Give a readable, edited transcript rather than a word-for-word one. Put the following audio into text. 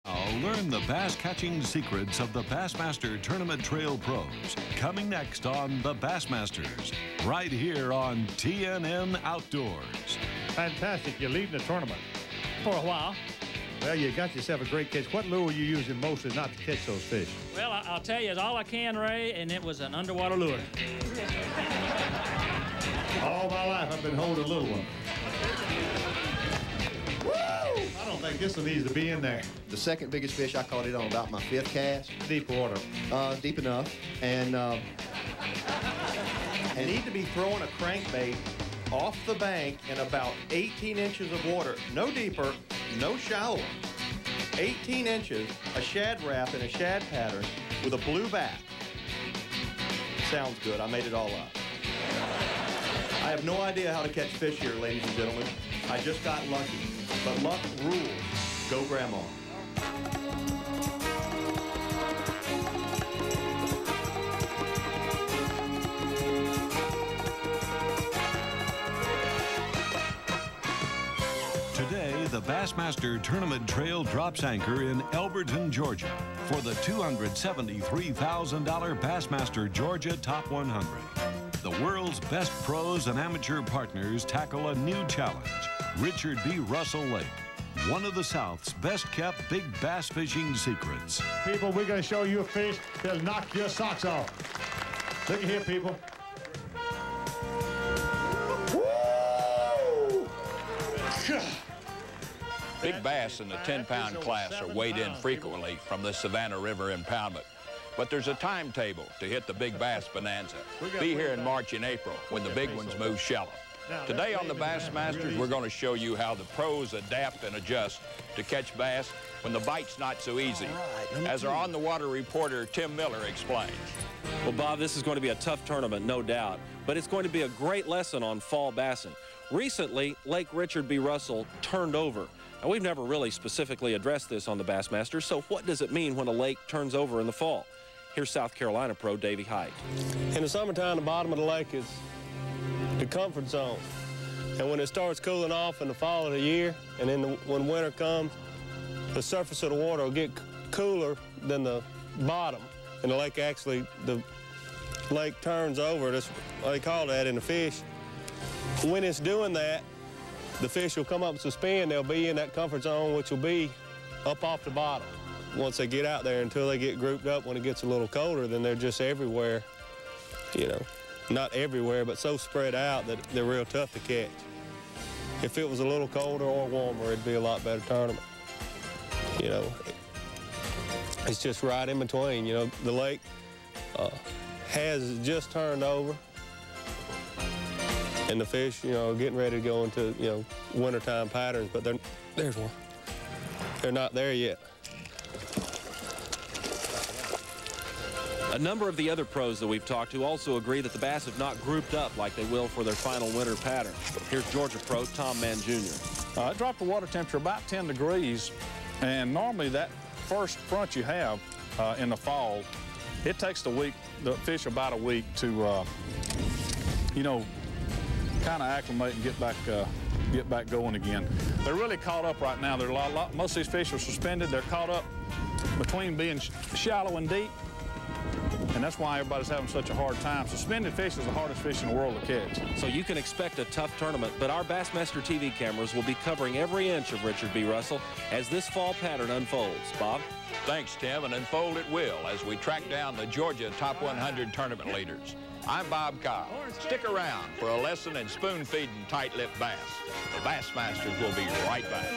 Now learn the bass catching secrets of the Bassmaster Tournament Trail Pros. Coming next on the Bassmasters, right here on TNN Outdoors. Fantastic. You're leaving the tournament. For a while. Well, you got yourself a great catch. What lure are you using mostly not to catch those fish? Well, I'll tell you, it's all I can, Ray, and it was an underwater lure. All my life, I've been holding a little one. Woo! I don't think this one needs to be in there. The second biggest fish, I caught it on about my 5th cast. Deep water. Deep enough. And I need to be throwing a crankbait off the bank in about 18 inches of water. No deeper, no shallower. 18 inches, a shad wrap in a shad pattern with a blue back. Sounds good. I made it all up. I have no idea how to catch fish here, ladies and gentlemen. I just got lucky. But luck rules. Go Grandma. Today, the Bassmaster Tournament Trail drops anchor in Elberton, Georgia for the $273,000 Bassmaster Georgia Top 100. The world's best pros and amateur partners tackle a new challenge, Richard B. Russell Lake, one of the South's best-kept big bass fishing secrets. People, we're going to show you a fish that'll knock your socks off. Look at here, people. Woo! Big bass in the 10-pound class are weighed in frequently from the Savannah River impoundment. But there's a timetable to hit the big bass bonanza. Be here in March and April when the big ones move shallow. Today on the Bassmasters, we're going to show you how the pros adapt and adjust to catch bass when the bite's not so easy. As our on-the-water reporter, Tim Miller, explains. Well, Bob, this is going to be a tough tournament, no doubt, but it's going to be a great lesson on fall bassing. Recently, Lake Richard B. Russell turned over. Now, we've never really specifically addressed this on the Bassmasters, so what does it mean when a lake turns over in the fall? Here's South Carolina pro Davey Height. In the summertime, the bottom of the lake is the comfort zone. And when it starts cooling off in the fall of the year, and then when winter comes, the surface of the water will get cooler than the bottom. And the lake turns over. That's what they call that in the fish. When it's doing that, the fish will come up and suspend. They'll be in that comfort zone, which will be up off the bottom. Once they get out there, until they get grouped up when it gets a little colder, then they're just everywhere, you know. Not everywhere, but so spread out that they're real tough to catch. If it was a little colder or warmer, it'd be a lot better tournament. You know, it's just right in between. You know, the lake has just turned over, and the fish, you know, are getting ready to go into, you know, wintertime patterns, but there's one. They're not there yet. A number of the other pros that we've talked to also agree that the bass have not grouped up like they will for their final winter pattern. Here's Georgia pro Tom Mann Jr. It dropped the water temperature about 10 degrees, and normally that first front you have in the fall, it takes the fish about a week to, you know, kind of acclimate and get back going again. They're really caught up right now. Most of these fish are suspended. They're caught up between being shallow and deep. And that's why everybody's having such a hard time. Suspended fish is the hardest fish in the world to catch. So you can expect a tough tournament, but our Bassmaster TV cameras will be covering every inch of Richard B. Russell as this fall pattern unfolds. Bob? Thanks, Tim, and unfold it will as we track down the Georgia Top 100 tournament leaders. I'm Bob Kyle. Stick around for a lesson in spoon-feeding tight-lipped bass. The Bassmasters will be right back.